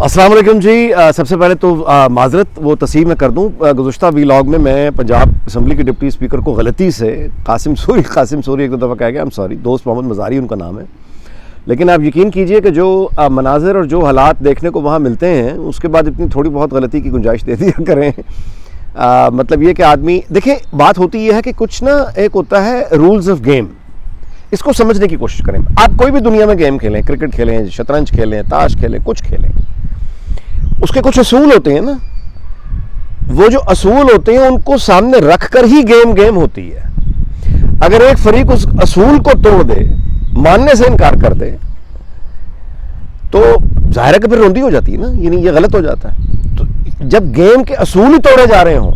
अस्सलाम वालेकुम जी। सबसे पहले तो माजरत वो तस्लीम मैं कर दूं, गुज़श्ता व्लॉग में मैं पंजाब असम्बली के डिप्टी स्पीकर को गलती से कासिम सूरी एक दो दफ़ा कह गया। I am sorry. दोस्त मोहम्मद मज़ारी उनका नाम है। लेकिन आप यकीन कीजिए कि जो मनाज़र और जो हालात देखने को वहाँ मिलते हैं, उसके बाद इतनी थोड़ी बहुत गलती की गुंजाइश दे दिया करें। मतलब ये कि आदमी देखिए, बात होती यह है कि कुछ ना एक होता है रूल्स ऑफ गेम, इसको समझने की कोशिश करें। आप कोई भी दुनिया में गेम खेलें, क्रिकेट खेलें, शतरंज खेलें, ताश खेलें, कुछ खेलें, उसके कुछ असूल होते हैं ना। वो जो असूल होते हैं उनको सामने रख कर ही गेम होती है। अगर एक फरीक उस असूल को तोड़ दे, मानने से इनकार कर दे, तो जाहिर है कि फिर रोंदी हो जाती है ना, यानी ये गलत हो जाता है। तो जब गेम के असूल ही तोड़े जा रहे हों,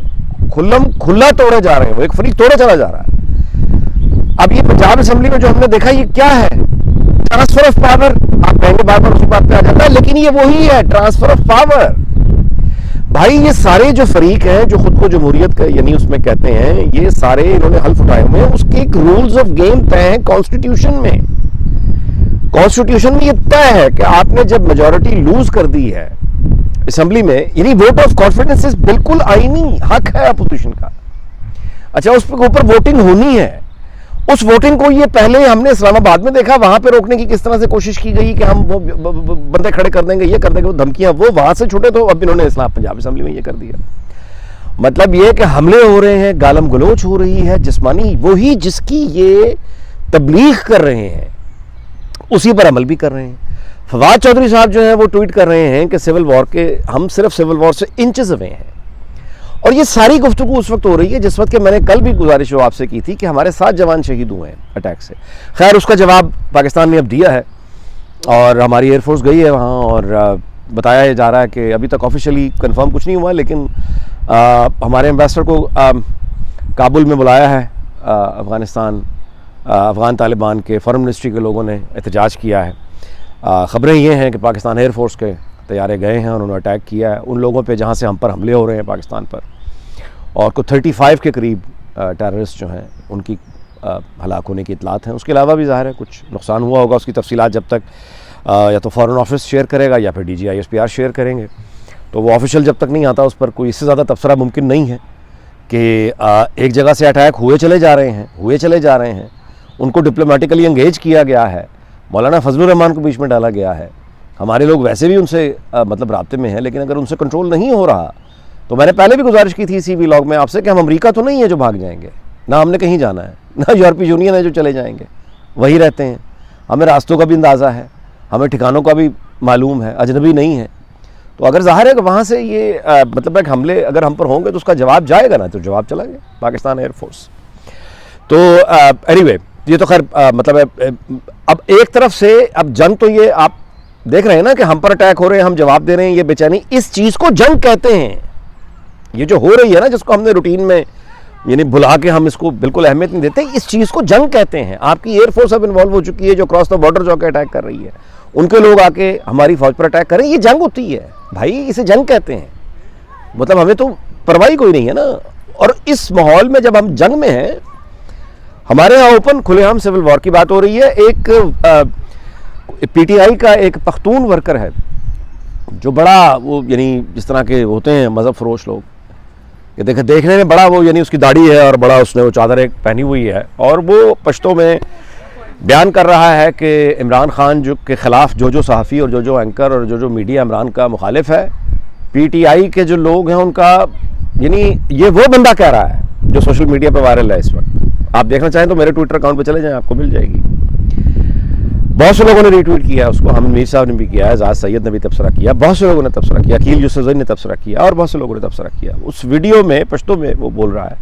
खुला तोड़े जा रहे हो, एक फरीक तोड़े चला जा रहा है। अब ये पंजाब असेंबली में जो हमने देखा, ये क्या है? Transfer of power. आप कहेंगे बार बार उसी बात पे आ जाता है, लेकिन ये वही है, ट्रांसफर ऑफ पावर। भाई ये सारे जो फरीक हैं जो खुद को जमहूरियत का यानी उसमें कहते हैं, ये सारे इन्होंने हल्फ उठाए हुए हैं। उसके एक रूल्स ऑफ गेम तय है कॉन्स्टिट्यूशन में। कॉन्स्टिट्यूशन में ये तय है कि आपने जब मेजोरिटी लूज कर दी है असेंबली में, यानी वोट ऑफ कॉन्फिडेंस बिल्कुल आईनी हक है अपोजिशन का। अच्छा, उस पर ऊपर वोटिंग होनी है। उस वोटिंग को ये पहले हमने इस्लामाबाद में देखा, वहां पे रोकने की किस तरह से कोशिश की गई कि हम वो बंदे खड़े कर देंगे, ये कर देंगे, वो धमकियां, वो वहां से छूटे, तो अब इन्होंने इस्लाम पंजाब असेंबली में ये कर दिया। मतलब ये कि हमले हो रहे हैं, गालम गलोच हो रही है जिस्मानी, वही जिसकी ये तबलीग कर रहे हैं उसी पर अमल भी कर रहे हैं। फवाद चौधरी साहब जो है वो ट्वीट कर रहे हैं कि सिविल वॉर के, हम सिर्फ सिविल वॉर से इंचेस अवे हैं। और ये सारी गुफ्तगू उस वक्त हो रही है जिस वक्त के मैंने कल भी गुजारिश आपसे की थी कि हमारे 7 जवान शहीद हुए हैं अटैक से। खैर, उसका जवाब पाकिस्तान ने अब दिया है और हमारी एयरफोर्स गई है वहाँ, और बताया जा रहा है कि अभी तक ऑफिशियली कंफर्म कुछ नहीं हुआ, लेकिन हमारे एम्बेसडर को काबुल में बुलाया है अफ़गानिस्तान, अफ़गान तालिबान के फॉरेन मिनिस्ट्री के लोगों ने एहतजाज किया है। ख़बरें ये हैं कि पाकिस्तान एयरफोर्स के तैयारे गए हैं, उन्होंने अटैक किया है उन लोगों पे जहाँ से हम पर हमले हो रहे हैं पाकिस्तान पर, और कुछ 35 के करीब टेररिस्ट जो हैं उनकी हलाक होने की इतलात हैं। उसके अलावा भी ज़ाहिर है कुछ नुकसान हुआ होगा, उसकी तफसीलात जब तक या तो फॉरेन ऑफिस शेयर करेगा या फिर DG ISPR शेयर करेंगे, तो वो ऑफिशियल जब तक नहीं आता उस पर कोई इससे ज़्यादा तबसरा मुमकिन नहीं है कि एक जगह से अटैक हुए चले जा रहे हैं, उनको डिप्लोमेटिकली एंगेज किया गया है, मौलाना फजलुर रहमान को बीच में डाला गया है। हमारे लोग वैसे भी उनसे मतलब राब्ते में हैं, लेकिन अगर उनसे कंट्रोल नहीं हो रहा, तो मैंने पहले भी गुजारिश की थी इसी व्लॉग में आपसे कि हम अमेरिका तो नहीं है जो भाग जाएंगे, ना हमने कहीं जाना है, ना यूरोपीय यूनियन है जो चले जाएंगे, वही रहते हैं। हमें रास्तों का भी अंदाज़ा है, हमें ठिकानों का भी मालूम है, अजनबी नहीं है। तो अगर ज़ाहिर है कि वहाँ से ये मतलब एक हमले अगर हम पर होंगे तो उसका जवाब जाएगा ना, तो जवाब चला गया पाकिस्तान एयरफोर्स। तो एनीवे, ये तो खैर मतलब अब एक तरफ से अब जंग तो ये आप देख रहे हैं ना कि हम पर अटैक हो रहे हैं, हम जवाब दे रहे हैं, ये बेचैनी, इस चीज़ को जंग कहते हैं। ये जो हो रही है ना, जिसको हमने रूटीन में यानी भुला के हम इसको बिल्कुल अहमियत नहीं देते, इस चीज़ को जंग कहते हैं। आपकी एयरफोर्स अब इन्वॉल्व हो चुकी है, जो क्रॉस द बॉर्डर जो अटैक कर रही है, उनके लोग आके हमारी फौज पर अटैक करें, ये जंग होती है भाई, इसे जंग कहते हैं। मतलब हमें तो परवाही कोई नहीं है ना। और इस माहौल में जब हम जंग में हैं, हमारे यहाँ ओपन खुलेआम सिविल वॉर की बात हो रही है। एक PTI का एक पख्तून वर्कर है जो बड़ा वो यानी जिस तरह के होते हैं मज़हब फरोश लोग, ये देखने में बड़ा वो यानी उसकी दाढ़ी है और बड़ा उसने वो चादर एक पहनी हुई है, और वो पश्तो में बयान कर रहा है कि इमरान खान जो के ख़िलाफ़ जो सहाफ़ी और जो एंकर और जो मीडिया इमरान का मुखालिफ है, PTI के जो लोग हैं उनका, यानी ये वो बंदा कह रहा है जो सोशल मीडिया पर वायरल है इस वक्त। आप देखना चाहें तो मेरे ट्विटर अकाउंट पर चले जाएँ, आपको मिल जाएगी। बहुत से लोगों ने रीट्वीट किया उसको, हम मीर साहब ने भी किया है, जाद सैयद ने भी तबसरा किया, बहुत से लोगों ने तबसरा किया, अकील यूसुफ़ज़ई ने तबसरा किया, और बहुत से लोगों ने तबसरा किया। उस वीडियो में पश्तो में वो बोल रहा है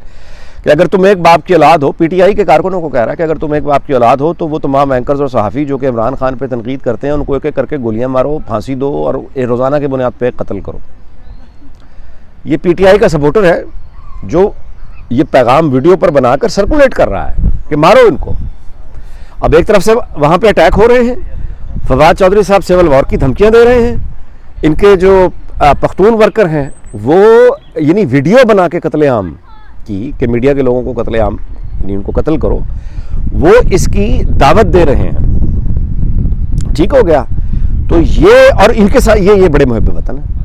कि अगर तुम एक बाप की औलाद हो, PTI के कारकुनों को कह रहा है कि अगर तुम एक बाप की औलाद हो तो वो तमाम एंकर्स और सहाफ़ी जो कि इमरान खान पर तनकीद करते हैं, उनको एक एक करके गोलियाँ मारो, फांसी दो और रोज़ाना के बुनियाद पर कत्ल करो। ये PTI का सपोर्टर है जो ये पैगाम वीडियो पर बनाकर सर्कुलेट कर रहा है कि मारो इनको। अब एक तरफ से वहाँ पे अटैक हो रहे हैं, फवाद चौधरी साहब सिविल वॉर की धमकियाँ दे रहे हैं, इनके जो पख्तून वर्कर हैं वो यानी वीडियो बना के कत्लेआम की कि मीडिया के लोगों को कत्लेआम यानी उनको कत्ल करो, वो इसकी दावत दे रहे हैं। ठीक हो गया। तो ये और इनके साथ ये बड़े मुहब्बे वतन है।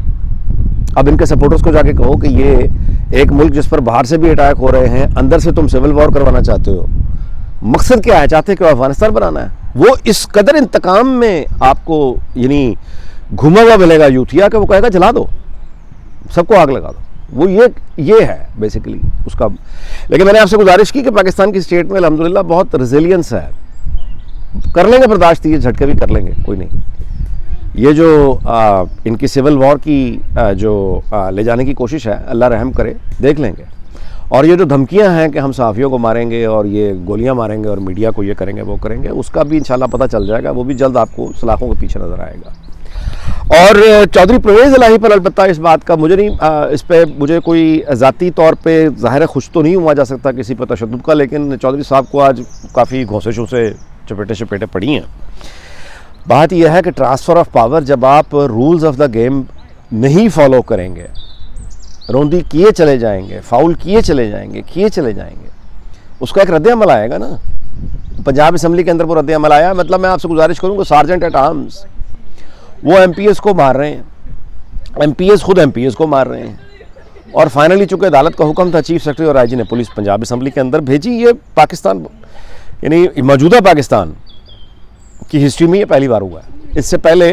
अब इनके सपोर्टर्स को जाके कहो कि ये एक मुल्क जिस पर बाहर से भी अटैक हो रहे हैं, अंदर से तुम सिविल वॉर करवाना चाहते हो, मकसद क्या है? चाहते कि अफगानिस्तान बनाना है? वो इस कदर इंतकाम में आपको यानी घुमा हुआ मिलेगा यूथिया कि वो कहेगा जला दो, सबको आग लगा दो। वो ये है बेसिकली उसका। लेकिन मैंने आपसे गुजारिश की कि पाकिस्तान की स्टेट में अल्हम्दुलिल्लाह बहुत रेजिलियंस है, कर लेंगे बर्दाश्त, ये झटके भी कर लेंगे, कोई नहीं। ये जो इनकी सिविल वॉर की जो ले जाने की कोशिश है, अल्लाह रहम करे, देख लेंगे। और ये जो धमकियां हैं कि हम सहाफ़ियों को मारेंगे और ये गोलियां मारेंगे और मीडिया को ये करेंगे वो करेंगे, उसका भी इंशाल्लाह पता चल जाएगा, वो भी जल्द आपको सलाखों के पीछे नज़र आएगा। और चौधरी परवेज़ इलाही पर अलबत्ता इस बात का मुझे नहीं, इस पर मुझे कोई ज़ाती तौर पे ज़ाहिर खुश तो नहीं हुआ जा सकता किसी पर तशद्दुद का, लेकिन चौधरी साहब को आज काफ़ी घोंसे से चपेटे पड़ी हैं। बात यह है कि ट्रांसफ़र ऑफ पावर, जब आप रूल्स ऑफ द गेम नहीं फॉलो करेंगे, रौंदी किए चले जाएंगे, फाउल किए चले जाएंगे, उसका एक रद्द-ए-अमल आएगा ना। पंजाब असम्बली के अंदर वो रद्द-ए-अमल आया, मतलब मैं आपसे गुजारिश करूँगा, सार्जेंट एट आर्म्स वो एमपीएस को मार रहे हैं, एमपीएस खुद एमपीएस को मार रहे हैं। और फाइनली चूँकि अदालत का हुक्म था, चीफ सेक्रेटरी और आईजी ने पुलिस पंजाब असम्बली के अंदर भेजी। ये पाकिस्तान यानी मौजूदा पाकिस्तान की हिस्ट्री में ये पहली बार हुआ है। इससे पहले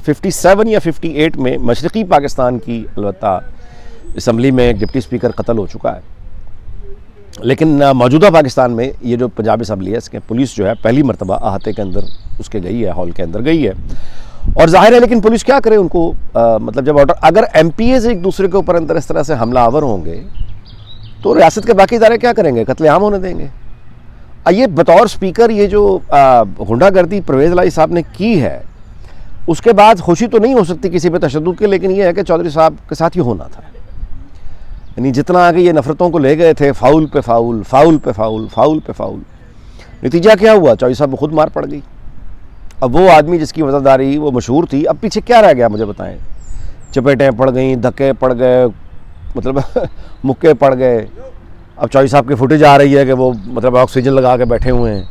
57 या 58 में मशरक़ी पाकिस्तान की अलबत्ता असम्बली में एक डिप्टी स्पीकर कत्ल हो चुका है, लेकिन मौजूदा पाकिस्तान में ये जो पंजाब असम्बली है, इसके पुलिस जो है पहली मरतबा अहाते के अंदर उसके गई है, हॉल के अंदर गई है। और जाहिर है, लेकिन पुलिस क्या करे उनको, मतलब जब ऑर्डर, अगर एमपीएस एक दूसरे के ऊपर अंदर इस तरह से हमला आवर होंगे तो रियासत के बाकी इदारे क्या करेंगे? कत्लेआम होने देंगे। ये बतौर स्पीकर ये जो गुंडागर्दी परवेज़ इलाही साहब ने की है, उसके बाद खुशी तो नहीं हो सकती किसी पे तशद्दुद के, लेकिन ये है कि चौधरी साहब के साथ ये होना था। यानी जितना आगे ये नफरतों को ले गए थे, फाउल पे फाउल, फाउल पे फाउल, फाउल पे फाउल, नतीजा क्या हुआ? चौधरी साहब को खुद मार पड़ गई। अब वो आदमी जिसकी वज़ादारी वो मशहूर थी, अब पीछे क्या रह गया मुझे बताएं? चपेटें पड़ गई, धक्के पड़ गए, मतलब मुक्के पड़ गए। अब चौधरी साहब की फुटेज आ रही है कि वो मतलब ऑक्सीजन लगा के बैठे हुए हैं,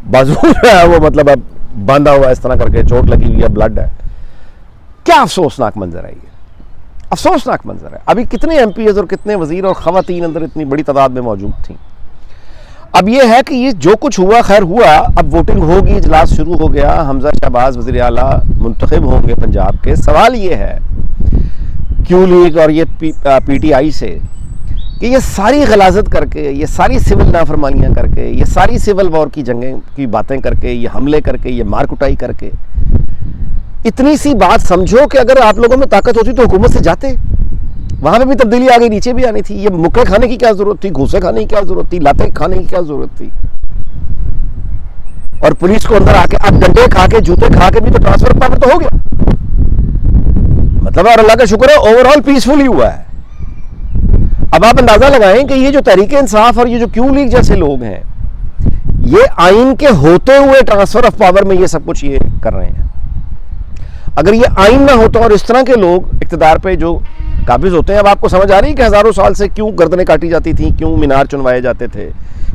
बाजू है वो मतलब अब बांधा हुआ इस तरह करके, चोट लगी हुई है, ब्लड है। क्या अफसोसनाक मंजर है ये, अफसोसनाक मंजर है। अभी कितने एमपीएस और कितने वजीर और खवातीन अंदर इतनी बड़ी तादाद में मौजूद थी। अब ये है कि ये जो कुछ हुआ खैर हुआ, अब वोटिंग होगी, इजलास शुरू हो गया, हमजा शहबाज वज़ीर आला मुंतखब होंगे पंजाब के। सवाल ये है क्यू लीग और ये पीटीआई से कि ये सारी गलाजत करके, ये सारी सिविल नाफरमानियाँ करके, ये सारी सिविल वॉर की जंगें की बातें करके, ये हमले करके, ये मार कुटाई करके, इतनी सी बात समझो कि अगर आप लोगों में ताकत होती तो हुकूमत से जाते, वहां पे भी तब्दीली आ गई, नीचे भी आनी थी। ये मुक्के खाने की क्या जरूरत थी? घूसे खाने की क्या जरूरत थी? लातें खाने की क्या जरूरत थी? और पुलिस को अंदर आके अब डंडे खा के, जूते खा के भी तो ट्रांसफर पावर तो हो गया। मतलब और अल्लाह का शुक्र है ओवरऑल पीसफुल ही हुआ है। अब आप अंदाजा लगाएं कि ये जो तहरीके इंसाफ और ये जो क्यू लीग जैसे लोग हैं, ये आइन के होते हुए ट्रांसफर ऑफ पावर में ये सब कुछ ये कर रहे हैं। अगर ये आइन ना होता और इस तरह के लोग इख्तिदार पे जो काबिज होते हैं, अब आपको समझ आ रही है कि हज़ारों साल से क्यों गर्दनें काटी जाती थी, क्यों मीनार चुनवाए जाते थे,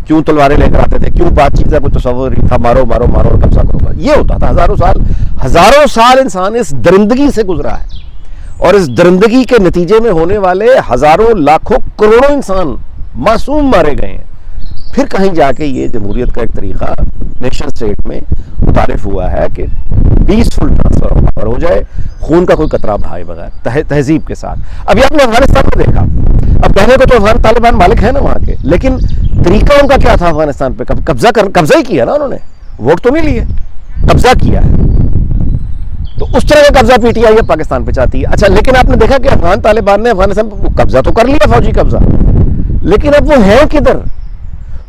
क्यों तलवारें लेकर आते थे, क्यों बातचीत का कोई तस्वर था, मारो मारो मारो और कब्जा करो। ये होता था हज़ारों साल इंसान इस दरिंदगी से गुजरा है, और इस दरिंदगी के नतीजे में होने वाले हज़ारों लाखों करोड़ों इंसान मासूम मारे गए हैं। फिर कहीं जाके ये जमहूरियत का एक तरीका नेशन स्टेट में मुतारिफ हुआ है कि पीसफुल ट्रांसफर ऑफ पावर हो जाए, खून का कोई कतरा बहाए बगैर, तहजीब के साथ। अभी आपने अफगानिस्तान में देखा, अब कहने को तो अफगान तालिबान मालिक है ना वहाँ के, लेकिन तरीका उनका क्या था अफगानिस्तान पे? कब्जा ही किया ना उन्होंने, वोट तो नहीं लिए, कब्जा किया है। तो उस तरह का कब्जा पीटीआई अब पाकिस्तान पे चाहती है। अच्छा, लेकिन आपने देखा कि अफगान तालिबान ने अफगानिस्तान पर कब्जा तो कर लिया, फौजी कब्जा, लेकिन अब वो है किधर?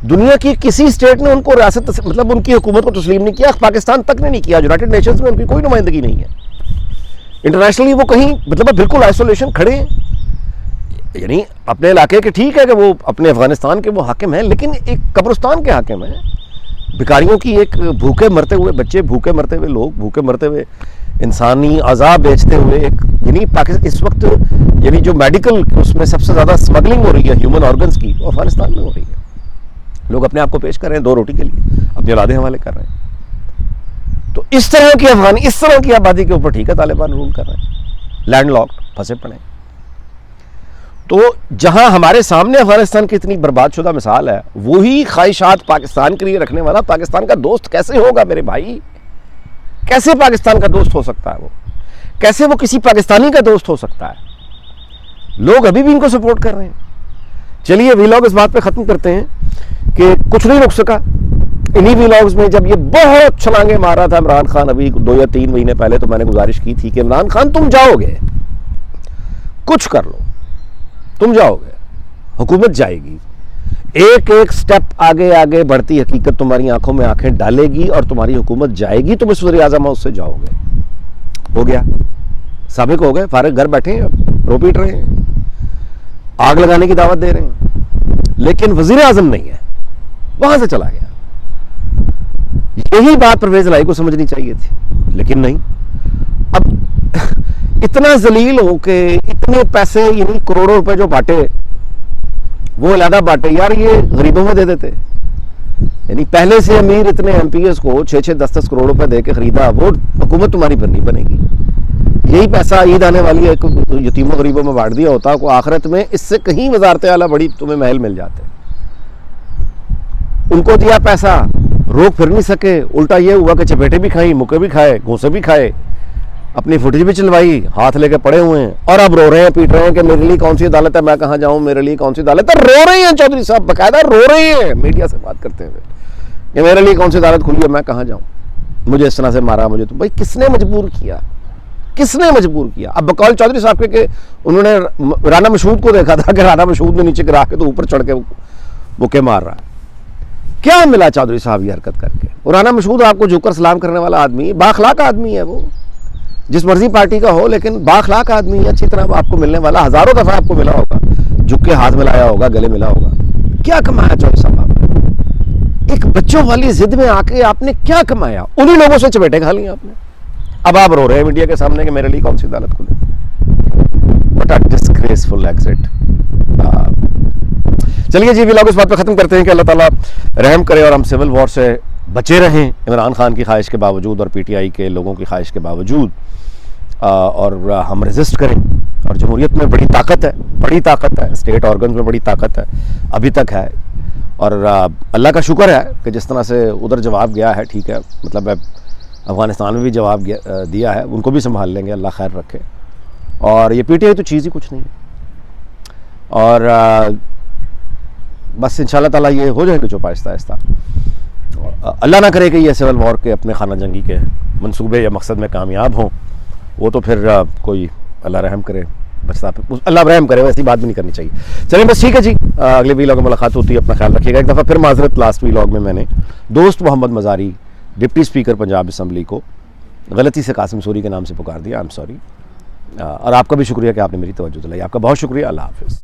दुनिया की किसी स्टेट ने उनको रियासत मतलब उनकी हुकूमत को तस्लीम नहीं किया, पाकिस्तान तक ने नहीं किया, यूनाइटेड नेशंस में उनकी कोई नुमाइंदगी नहीं है। इंटरनेशनली वो कहीं मतलब बिल्कुल आइसोलेशन खड़े हैं, यानी अपने इलाके के, ठीक है कि वो अपने अफगानिस्तान के वो हाकिम हैं, लेकिन एक कब्रिस्तान के हाकिम हैं, भिखारियों की एक भूखे मरते हुए बच्चे, भूखे मरते हुए लोग, भूखे मरते हुए इंसानी अज़ाब बेचते हुए एक, यानी पाकिस्तान इस वक्त यानी जो मेडिकल उसमें सबसे ज़्यादा स्मगलिंग हो रही है ह्यूमन ऑर्गन्स की, वो अफगानिस्तान में हो रही है। लोग अपने आप को पेश कर रहे हैं 2 रोटी के लिए, अपनी औलादें हवाले कर रहे हैं। तो इस तरह की आबादी के ऊपर ठीक है तालिबान रूल कर रहे हैं, लैंडलॉक्ड, फंसे पड़े। तो जहां हमारे सामने अफगानिस्तान की इतनी बर्बादशुदा मिसाल है, वही ख्वाहिशात पाकिस्तान के लिए रखने वाला पाकिस्तान का दोस्त कैसे होगा मेरे भाई? कैसे पाकिस्तान का दोस्त हो सकता है वो? कैसे वो किसी पाकिस्तानी का दोस्त हो सकता है? लोग अभी भी इनको सपोर्ट कर रहे हैं। चलिए वीलॉग इस बात पे खत्म करते हैं कि कुछ नहीं रुक सका। इन्हीं वीलॉग्स में जब ये बहुत छलांगे मार रहा था इमरान खान अभी 2 या 3 महीने पहले, तो मैंने गुजारिश की थी कि इमरान खान तुम जाओगे, कुछ कर लो, तुम जाओगे, हुकूमत जाएगी, एक एक स्टेप आगे आगे बढ़ती हकीकत तुम्हारी आंखों में आंखें डालेगी और तुम्हारी हुकूमत जाएगी, तुम इस वज़ीर आज़म हाउस से जाओगे। हो गया, साबिक हो गए, फारिग घर बैठे हैं, रो पीट रहे हैं, आग लगाने की दावत दे रहे हैं, लेकिन वज़ीर आज़म नहीं है, वहां से चला गया। यही बात परवेज लाई को समझनी चाहिए थी, लेकिन नहीं। अब इतना जलील हो के इतने पैसे, यानी करोड़ों रुपए जो बांटे, वो अलहदा बांटे यार, ये गरीबों में दे देते। यानी पहले से अमीर इतने एमपीएस को 6-6, 10-10 करोड़ रुपए दे के खरीदा, वो हुकूमत तुम्हारी पर नहीं बनेगी। यही पैसा ईद आने वाली है यतीमों गरीबों में बांट दिया होता, को आखिरत में इससे कहीं वजारत आला बड़ी तुम्हें महल मिल जाते। उनको दिया पैसा, रोक फिर नहीं सके, उल्टा ये हुआ कि चपेटे भी खाई, मुक्के भी खाए, घूंसे भी खाए, अपनी फुटेज भी चलवाई, हाथ लेके पड़े हुए हैं, और अब रो रहे हैं, पीट रहे हैं कि मेरे लिए कौन सी अदालत है, मैं कहां जाऊं, मेरे लिए कौन सी अदालत है। रो रहे हैं चौधरी साहब, बकायदा रो रहे हैं मीडिया से बात करते हुए कि मेरे लिए कौन सी अदालत खुली है, मैं कहां जाऊं, मुझे इस तरह से मारा, मुझे। तो भाई किसने मजबूर किया, किसने मजबूर किया? अब बकौल चौधरी साहब के उन्होंने राना मशहूद को देखा था कि राना मशहूद ने नीचे गिरा के तो ऊपर चढ़ के मुक्के मार रहा है। क्या मिला चौधरी साहब ये हरकत करके? और राना मशहूद आपको झुककर सलाम करने वाला आदमी, बाखलाक आदमी है वो, जिस मर्जी पार्टी का हो, लेकिन बाखलाक आदमी है, अच्छी तरह आपको मिलने वाला, हजारों दफा आपको मिला होगा, झुक के हाथ मिलाया होगा, गले मिला होगा। क्या कमाया चौधरी साहब आपने? एक बच्चों वाली जिद में आके आपने क्या कमाया? उन्हीं लोगों से चपेटे खा ली आपने। अब आप रो रहे हैं मीडिया के सामने कि मेरे लिए कौन सी अदालत खुले। What a disgraceful exit. चलिए जी, व्लॉग इस बात पर खत्म करते हैं कि अल्लाह ताला रहम करे और हम सिविल वॉर से बचे रहें, इमरान खान की ख्वाहिश के बावजूद और पीटीआई के लोगों की ख्वाहिश के बावजूद, और हम रेजिस्ट करें। और जमहूरियत में बड़ी ताकत है, बड़ी ताकत है, स्टेट ऑर्गन्स में बड़ी ताकत है, अभी तक है। और अल्लाह का शुक्र है कि जिस तरह से उधर जवाब गया है, ठीक है, मतलब अफ़गानिस्तान में भी जवाब दिया है, उनको भी संभाल लेंगे, अल्लाह खैर रखे। और ये पीटीआई तो चीज़ ही कुछ नहीं है। और बस इंशाल्लाह ताला ये हो जाएगा चुप आहिस्ता आहिस्ता। अल्लाह ना करे कि ये सिविल वॉर के अपने खाना जंगी के मंसूबे या मकसद में कामयाब हों, वो तो फिर कोई अल्लाह रहम करे, बस अल्लाह रहम करे, वैसी बात भी नहीं करनी चाहिए। चलिए बस ठीक है जी, अगले वीलॉग में मुलाकात होती है, अपना ख्याल रखिएगा। एक दफ़ा फिर माजरत, लास्ट वीलॉग में मैंने दोस्त Mohammad Mazari, deputy speaker Punjab assembly को गलती से कासिम सूरी के नाम से पुकार दिया, आई एम सॉरी। और आपका भी शुक्रिया कि आपने मेरी तवज्जो दिलाई, आपका बहुत शुक्रिया। अल्लाह हाफ़िज़।